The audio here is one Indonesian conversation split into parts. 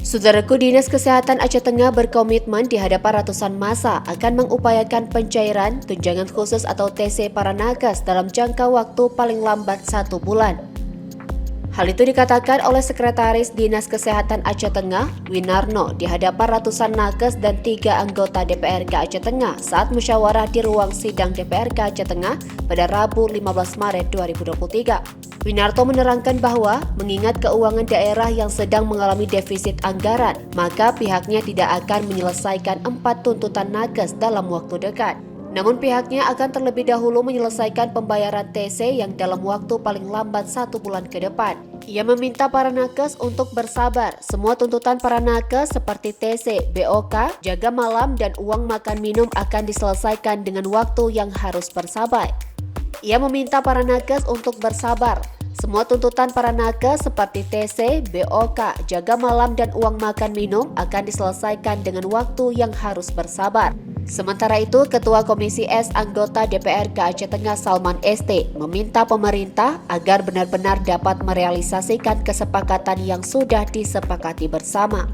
Saudaraku, Dinas Kesehatan Aceh Tengah berkomitmen di hadapan ratusan massa akan mengupayakan pencairan tunjangan khusus atau TC para nakes dalam jangka waktu paling lambat 1 bulan. Hal itu dikatakan oleh Sekretaris Dinas Kesehatan Aceh Tengah, Winarno, di hadapan ratusan nakes dan 3 anggota DPRK Aceh Tengah saat musyawarah di ruang sidang DPRK Aceh Tengah pada Rabu 15 Maret 2023. Winarto menerangkan bahwa mengingat keuangan daerah yang sedang mengalami defisit anggaran, maka pihaknya tidak akan menyelesaikan 4 tuntutan nakes dalam waktu dekat. Namun pihaknya akan terlebih dahulu menyelesaikan pembayaran TC yang dalam waktu paling lambat 1 bulan ke depan. Ia meminta para nakes untuk bersabar. Semua tuntutan para nakes seperti TC, BOK, jaga malam, dan uang makan minum akan diselesaikan dengan waktu yang harus bersabar. Ia meminta para nakes untuk bersabar. Semua tuntutan para nakes seperti TC, BOK, jaga malam, dan uang makan minum akan diselesaikan dengan waktu yang harus bersabar. Sementara itu, Ketua Komisi S anggota DPRK Aceh Tengah Salman ST meminta pemerintah agar benar-benar dapat merealisasikan kesepakatan yang sudah disepakati bersama.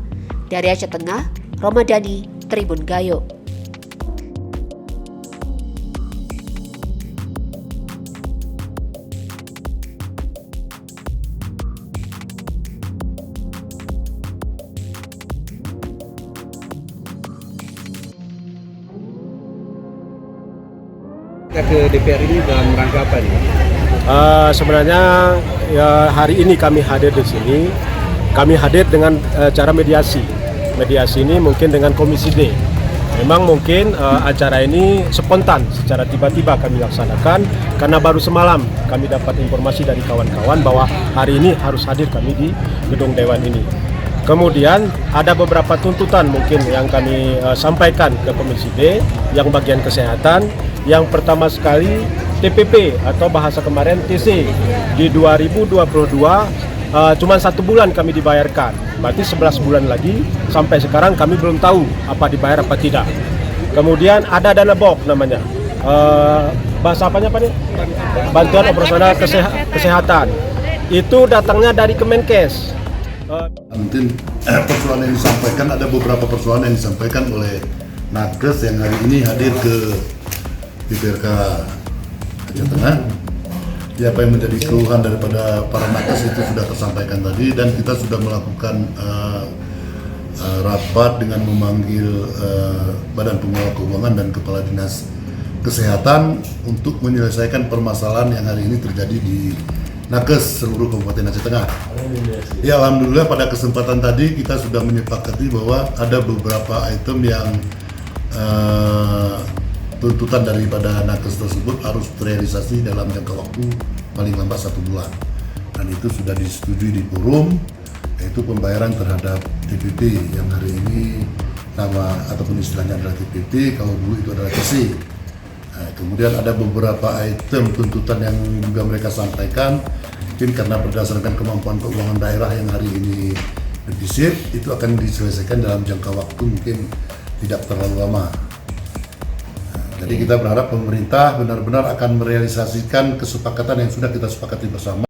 Dari Aceh Tengah, Romadani, Tribun Gayo. Ke DPR ini dalam rangka apa nih? Sebenarnya ya, hari ini kami hadir di sini. Kami hadir dengan cara mediasi. Mediasi ini mungkin dengan Komisi D. Memang mungkin acara ini spontan, secara tiba-tiba kami laksanakan karena baru semalam kami dapat informasi dari kawan-kawan bahwa hari ini harus hadir kami di gedung Dewan ini. Kemudian ada beberapa tuntutan mungkin yang kami sampaikan ke Komisi D yang bagian kesehatan. Yang pertama sekali TPP atau bahasa kemarin TC di 2022 cuma 1 bulan kami dibayarkan. Berarti 11 bulan lagi sampai sekarang kami belum tahu apa dibayar apa tidak. Kemudian ada dana BOK namanya. Bahasa apanya Pak nih? Bantuan Operasional Kesehatan. Itu datangnya dari Kemenkes. Mungkin persoalan yang disampaikan, ada beberapa persoalan yang disampaikan oleh nakes yang hari ini hadir ke DPRK Aceh Tengah. Ya, apa yang menjadi keluhan daripada para nakes itu sudah tersampaikan tadi, dan kita sudah melakukan rapat dengan memanggil Badan Pengelola Keuangan dan Kepala Dinas Kesehatan untuk menyelesaikan permasalahan yang hari ini terjadi di nakes seluruh Kabupaten Aceh Tengah. Ya, alhamdulillah pada kesempatan tadi kita sudah menyepakati bahwa ada beberapa item yang tuntutan daripada nakes tersebut harus terrealisasi dalam jangka waktu paling lambat 1 bulan, dan itu sudah disetujui di forum, yaitu pembayaran terhadap TPP yang hari ini nama ataupun istilahnya adalah TPP, kalau dulu itu adalah TC. Kemudian ada beberapa item tuntutan yang juga mereka sampaikan, mungkin karena berdasarkan kemampuan keuangan daerah yang hari ini defisit, itu akan diselesaikan dalam jangka waktu mungkin tidak terlalu lama. Jadi kita berharap pemerintah benar-benar akan merealisasikan kesepakatan yang sudah kita sepakati bersama.